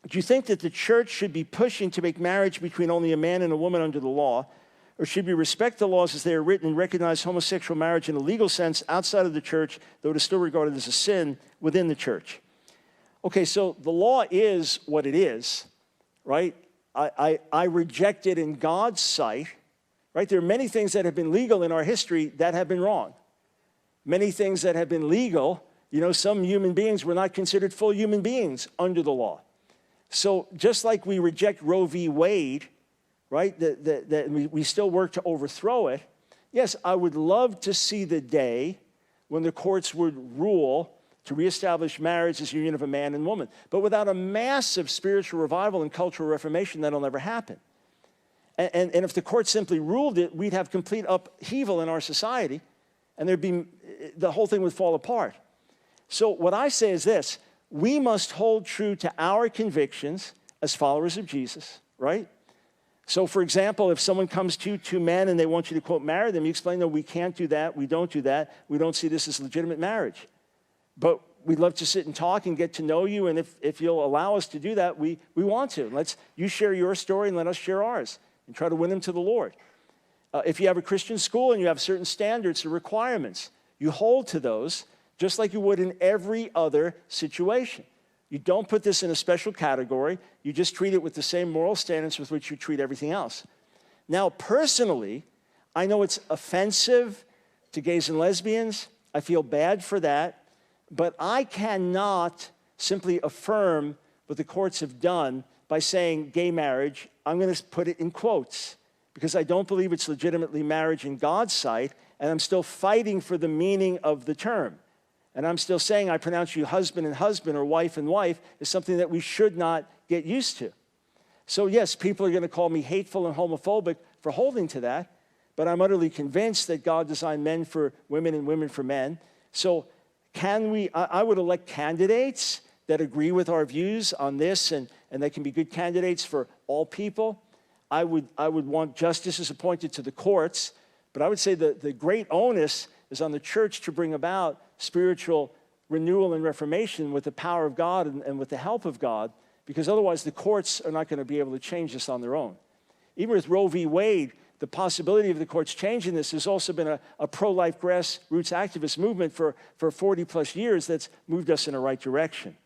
Do you think that the church should be pushing to make marriage between only a man and a woman under the law? Or should we respect the laws as they are written and recognize homosexual marriage in a legal sense outside of the church, though it is still regarded as a sin within the church? Okay, so the law is what it is, right? I reject it in God's sight, right? There are many things that have been legal in our history that have been wrong. Many things that have been legal, you know, some human beings were not considered full human beings under the law. So just like we reject Roe v. Wade, right, that we still work to overthrow it, yes, I would love to see the day when the courts would rule to reestablish marriage as a union of a man and woman. But without a massive spiritual revival and cultural reformation, that'll never happen. And if the court simply ruled it, we'd have complete upheaval in our society, and the whole thing would fall apart. So what I say is this: we must hold true to our convictions as followers of Jesus, right? So, for example, if someone comes to you, two men, and they want you to, quote, marry them, you explain, no, we can't do that, we don't do that, we don't see this as legitimate marriage. But we'd love to sit and talk and get to know you, and if you'll allow us to do that, we want to. You share your story and let us share ours and try to win them to the Lord. If you have a Christian school and you have certain standards or requirements, you hold to those just like you would in every other situation. You don't put this in a special category. You just treat it with the same moral standards with which you treat everything else. Now, personally, I know it's offensive to gays and lesbians. I feel bad for that. But I cannot simply affirm what the courts have done by saying gay marriage. I'm going to put it in quotes because I don't believe it's legitimately marriage in God's sight, and I'm still fighting for the meaning of the term. And I'm still saying I pronounce you husband and husband or wife and wife is something that we should not get used to. So yes, people are going to call me hateful and homophobic for holding to that, but I'm utterly convinced that God designed men for women and women for men. So I would elect candidates that agree with our views on this, and they can be good candidates for all people. I would want justices appointed to the courts, but I would say the great onus is on the church to bring about spiritual renewal and reformation with the power of God and with the help of God, because otherwise the courts are not going to be able to change this on their own. Even with Roe v. Wade, the possibility of the courts changing this has also been a pro-life grassroots activist movement for 40 plus years that's moved us in the right direction.